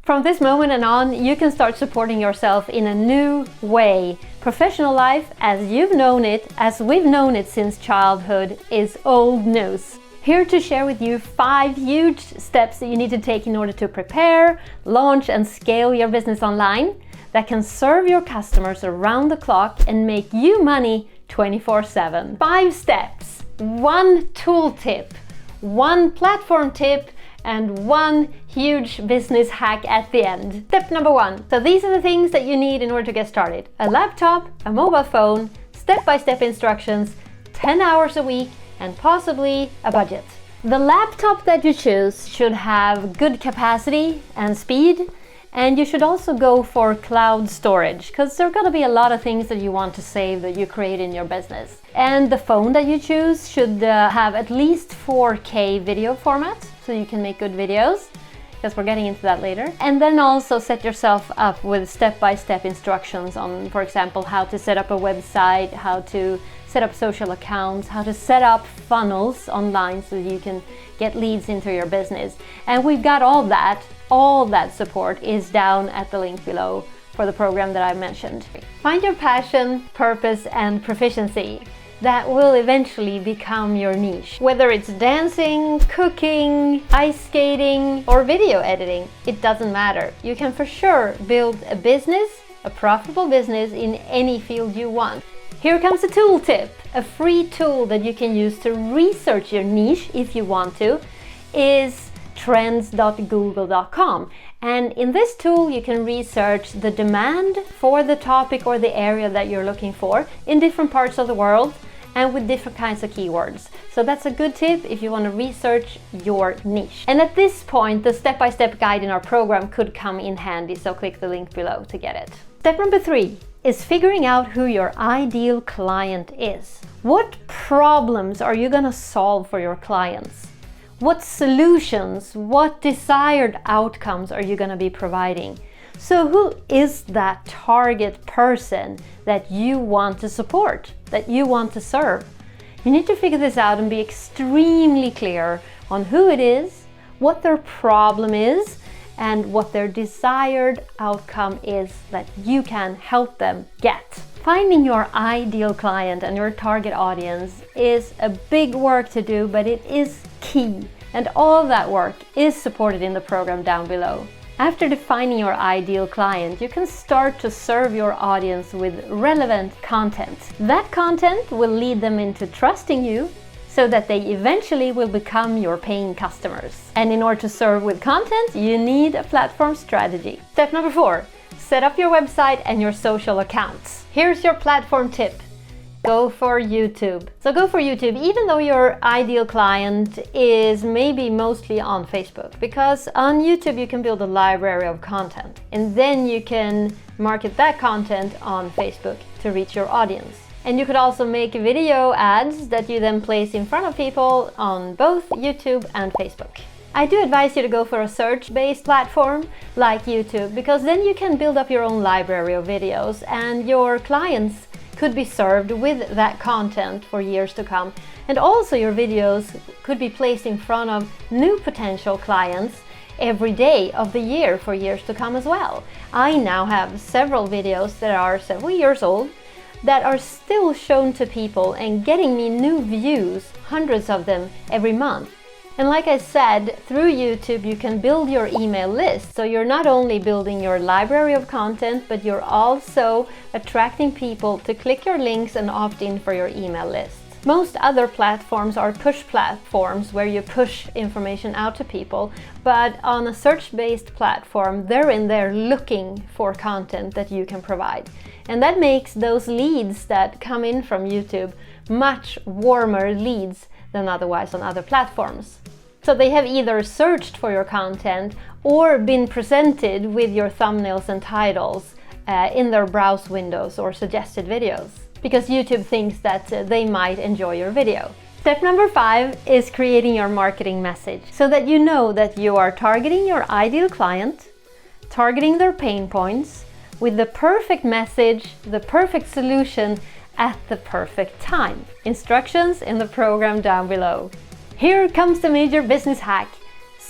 From this moment and on, you can start supporting yourself in a new way. Professional life, as you've known it, as we've known it since childhood, is old news. Here to share with you 5 huge steps that you need to take in order to prepare, launch and scale your business online that can serve your customers around the clock and make you money 24/7. 5 steps, 1 tool tip, 1 platform tip, and 1 huge business hack at the end. Step number 1. So these are the things that you need in order to get started. A laptop, a mobile phone, step-by-step instructions, 10 hours a week, and possibly a budget. The laptop that you choose should have good capacity and speed, and you should also go for cloud storage because there are going to be a lot of things that you want to save that you create in your business. And the phone that you choose should have at least 4K video format so you can make good videos, because we're getting into that later. And then also set yourself up with step-by-step instructions on, for example, how to set up a website, how to set up social accounts, how to set up funnels online so you can get leads into your business. And we've got all that support is down at the link below for the program that I mentioned. Find your passion, purpose, and proficiency that will eventually become your niche. Whether it's dancing, cooking, ice skating, or video editing, it doesn't matter. You can for sure build a business, a profitable business in any field you want. Here comes a tool tip. A free tool that you can use to research your niche if you want to is trends.google.com. And in this tool you can research the demand for the topic or the area that you're looking for in different parts of the world and with different kinds of keywords. So that's a good tip if you want to research your niche. And at this point, the step-by-step guide in our program could come in handy, so click the link below to get it. Step number 3 is figuring out who your ideal client is. What problems are you going to solve for your clients? What solutions, what desired outcomes are you going to be providing? So who is that target person that you want to support, that you want to serve? You need to figure this out and be extremely clear on who it is, what their problem is, and what their desired outcome is that you can help them get. Finding your ideal client and your target audience is a big work to do, but it is key. And all that work is supported in the program down below. After defining your ideal client, you can start to serve your audience with relevant content. That content will lead them into trusting you so that they eventually will become your paying customers. And in order to serve with content, you need a platform strategy. Step number 4, set up your website and your social accounts. Here's your platform tip. Go for YouTube. So go for YouTube, even though your ideal client is maybe mostly on Facebook, because on YouTube you can build a library of content and then you can market that content on Facebook to reach your audience. And you could also make video ads that you then place in front of people on both YouTube and Facebook. I do advise you to go for a search-based platform like YouTube, because then you can build up your own library of videos and your clients could be served with that content for years to come. And also your videos could be placed in front of new potential clients every day of the year for years to come as well. I now have several videos that are several years old that are still shown to people and getting me new views, hundreds of them every month. And like I said, through YouTube you can build your email list. So you're not only building your library of content, but you're also attracting people to click your links and opt in for your email list. Most other platforms are push platforms where you push information out to people, but on a search-based platform, they're in there looking for content that you can provide. And that makes those leads that come in from YouTube much warmer leads than otherwise on other platforms. So they have either searched for your content or been presented with your thumbnails and titles in their browse windows or suggested videos, because YouTube thinks that they might enjoy your video. Step number 5 is creating your marketing message so that you know that you are targeting your ideal client, targeting their pain points with the perfect message, the perfect solution at the perfect time. Instructions in the program down below. Here comes the major business hack.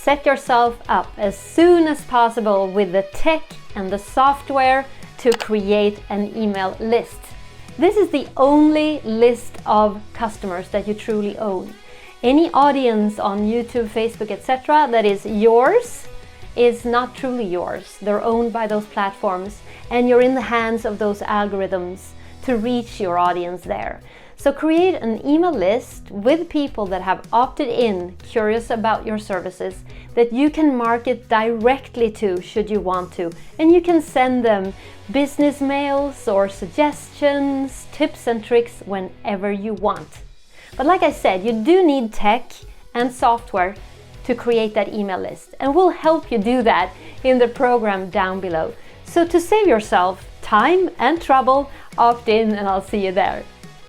set yourself up as soon as possible with the tech and the software to create an email list. This is the only list of customers that you truly own. Any audience on YouTube, Facebook, etc. that is yours is not truly yours. They're owned by those platforms, and you're in the hands of those algorithms to reach your audience there. So create an email list with people that have opted in, curious about your services, that you can market directly to should you want to. And you can send them business mails or suggestions, tips and tricks whenever you want. But like I said, you do need tech and software to create that email list, and we'll help you do that in the program down below. So to save yourself time and trouble, opt in and I'll see you there.